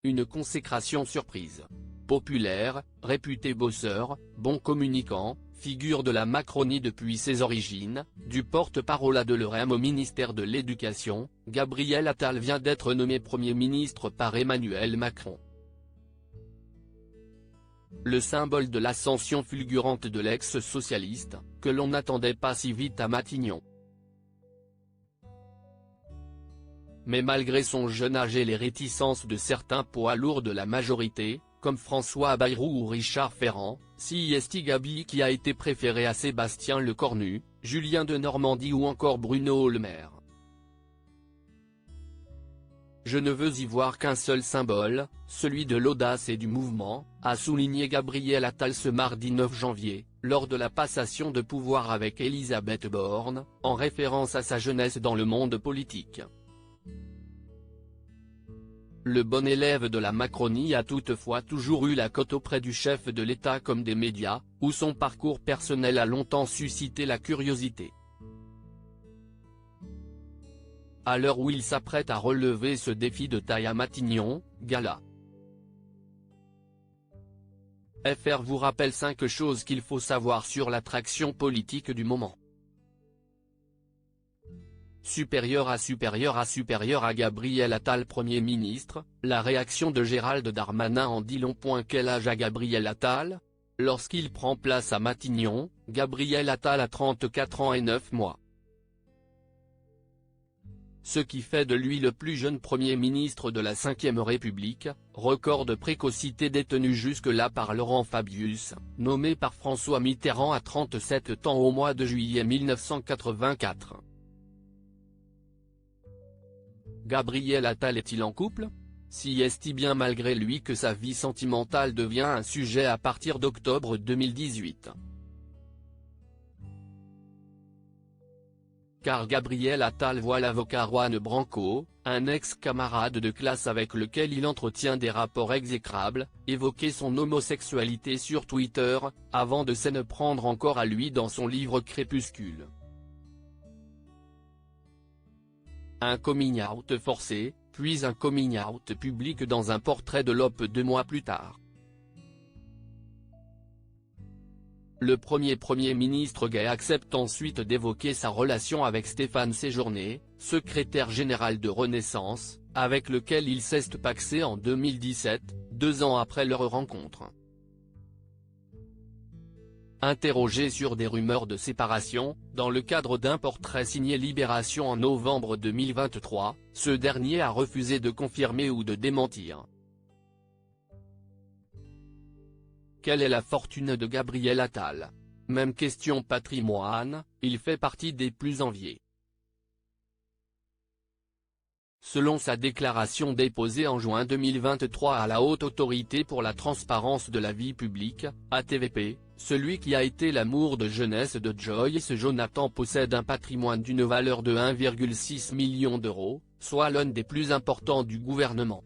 une consécration surprise. Populaire, réputé bosseur, bon communicant, figure de la Macronie depuis ses origines, du porte-parole à Delorme au ministère de l'Éducation, Gabriel Attal vient d'être nommé Premier ministre par Emmanuel Macron. Le symbole de l'ascension fulgurante de l'ex-socialiste, que l'on n'attendait pas si vite à Matignon. Mais malgré son jeune âge et les réticences de certains poids lourds de la majorité, comme François Bayrou ou Richard Ferrand, CIST Gabi qui a été préféré à Sébastien Lecornu, Julien de Normandie ou encore Bruno Le Maire. Je ne veux y voir qu'un seul symbole, celui de l'audace et du mouvement, a souligné Gabriel Attal ce mardi 9 janvier, lors de la passation de pouvoir avec Elisabeth Borne, en référence à sa jeunesse dans le monde politique. Le bon élève de la Macronie a toutefois toujours eu la cote auprès du chef de l'État comme des médias, où son parcours personnel a longtemps suscité la curiosité. À l'heure où il s'apprête à relever ce défi de taille à Matignon, gala. FR vous rappelle 5 choses qu'il faut savoir sur l'attraction politique du moment. Supérieur à Gabriel Attal Premier ministre, la réaction de Gérald Darmanin en dit long. Quel âge a Gabriel Attal? Lorsqu'il prend place à Matignon, Gabriel Attal a 34 ans et 9 mois. Ce qui fait de lui le plus jeune Premier ministre de la Ve République, record de précocité détenu jusque-là par Laurent Fabius, nommé par François Mitterrand à 37 ans au mois de juillet 1984. Gabriel Attal est-il en couple? Si est-il bien malgré lui que sa vie sentimentale devient un sujet à partir d'octobre 2018. Car Gabriel Attal voit l'avocat Juan Branco, un ex-camarade de classe avec lequel il entretient des rapports exécrables, évoquer son homosexualité sur Twitter, avant de s'en prendre encore à lui dans son livre Crépuscule. Un coming out forcé, puis un coming out public dans un portrait de l'OP 2 mois plus tard. Le Premier ministre gay accepte ensuite d'évoquer sa relation avec Stéphane Séjourné, secrétaire général de Renaissance, avec lequel il s'est pacsé en 2017, 2 ans après leur rencontre. Interrogé sur des rumeurs de séparation, dans le cadre d'un portrait signé Libération en novembre 2023, ce dernier a refusé de confirmer ou de démentir. Quelle est la fortune de Gabriel Attal? Même question patrimoine, il fait partie des plus enviés. Selon sa déclaration déposée en juin 2023 à la Haute Autorité pour la Transparence de la Vie Publique, HATVP, celui qui a été l'amour de jeunesse de Joyce Jonathan possède un patrimoine d'une valeur de 1,6 million d'euros, soit l'un des plus importants du gouvernement.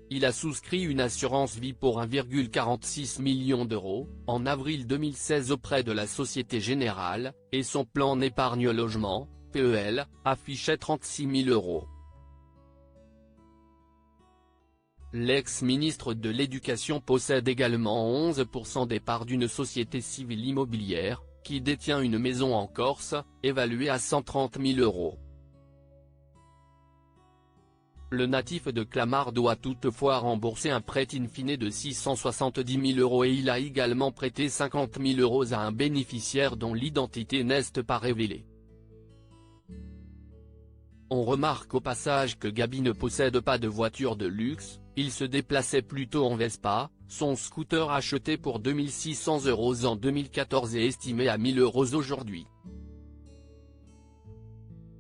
Il a souscrit une assurance vie pour 1,46 million d'euros, en avril 2016 auprès de la Société Générale, et son plan d'épargne logement, PEL, affichait 36 000 euros. L'ex-ministre de l'Éducation possède également 11% des parts d'une société civile immobilière, qui détient une maison en Corse, évaluée à 130 000 euros. Le natif de Clamart doit toutefois rembourser un prêt in fine de 670 000 euros et il a également prêté 50 000 euros à un bénéficiaire dont l'identité n'est pas révélée. On remarque au passage que Gabi ne possède pas de voiture de luxe, il se déplaçait plutôt en Vespa, son scooter acheté pour 2 600 euros en 2014 et estimé à 1 000 euros aujourd'hui.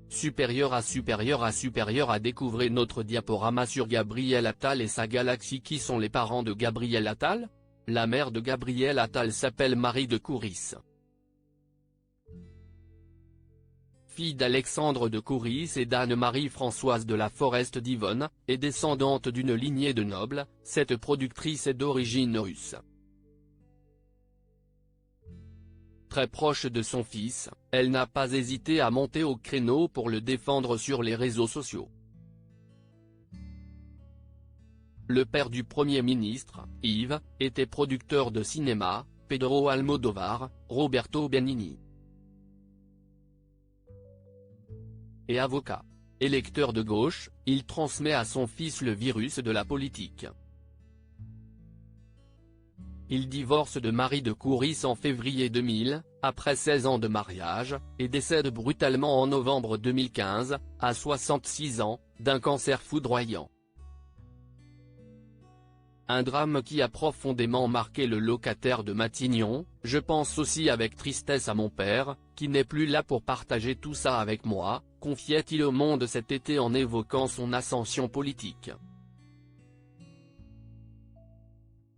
Supérieur à découvrir notre diaporama sur Gabriel Attal et sa galaxie. Qui sont les parents de Gabriel Attal? La mère de Gabriel Attal s'appelle Marie de Couris. Fille d'Alexandre de Couris et d'Anne-Marie Françoise de la Forest d'Yvonne, et descendante d'une lignée de nobles, cette productrice est d'origine russe. Très proche de son fils, elle n'a pas hésité à monter au créneau pour le défendre sur les réseaux sociaux. Le père du Premier ministre, Yves, était producteur de cinéma, Pedro Almodóvar, Roberto Benigni. Et avocat. Électeur de gauche, il transmet à son fils le virus de la politique. Il divorce de Marie de Couris en février 2000, après 16 ans de mariage, et décède brutalement en novembre 2015, à 66 ans, d'un cancer foudroyant. Un drame qui a profondément marqué le locataire de Matignon. Je pense aussi avec tristesse à mon père, qui n'est plus là pour partager tout ça avec moi, confiait-il au Monde cet été en évoquant son ascension politique.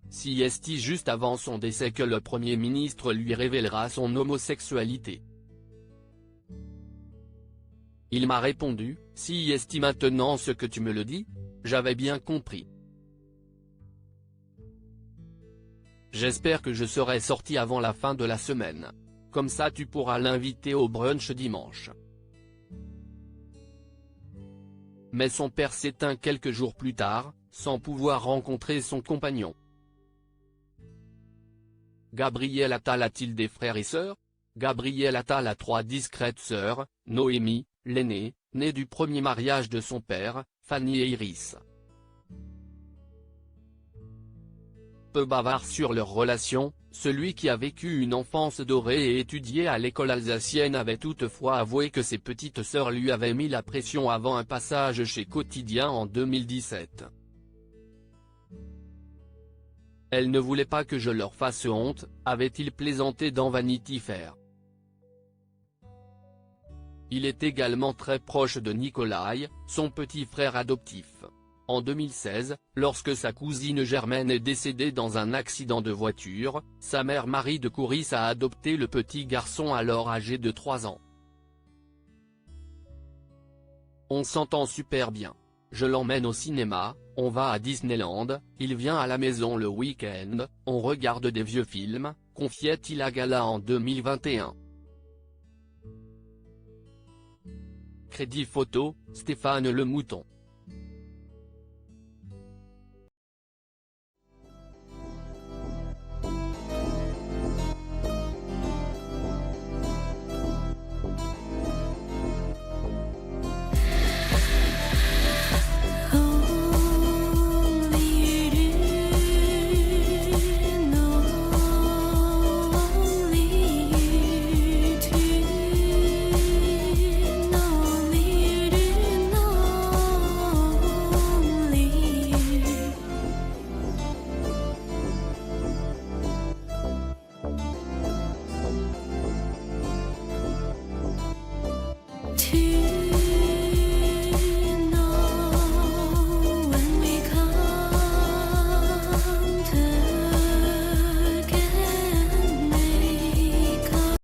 Si est juste avant son décès que le Premier ministre lui révélera son homosexualité. Il m'a répondu, si est maintenant ce que tu me le dis, j'avais bien compris. J'espère que je serai sorti avant la fin de la semaine. Comme ça tu pourras l'inviter au brunch dimanche. Mais son père s'éteint quelques jours plus tard, sans pouvoir rencontrer son compagnon. Gabriel Attal a-t-il des frères et sœurs? Gabriel Attal a 3 discrètes sœurs, Noémie, l'aînée, née du premier mariage de son père, Fanny et Iris. Peu bavard sur leur relation, celui qui a vécu une enfance dorée et étudié à l'école alsacienne avait toutefois avoué que ses petites sœurs lui avaient mis la pression avant un passage chez Quotidien en 2017. Elle ne voulait pas que je leur fasse honte, avait-il plaisanté dans Vanity Fair. Il est également très proche de Nikolai, son petit frère adoptif. En 2016, lorsque sa cousine Germaine est décédée dans un accident de voiture, sa mère Marie de Couris a adopté le petit garçon alors âgé de 3 ans. On s'entend super bien. Je l'emmène au cinéma, on va à Disneyland, il vient à la maison le week-end, on regarde des vieux films, confiait-il à Gala en 2021. Crédit photo, Stéphane Le Mouton.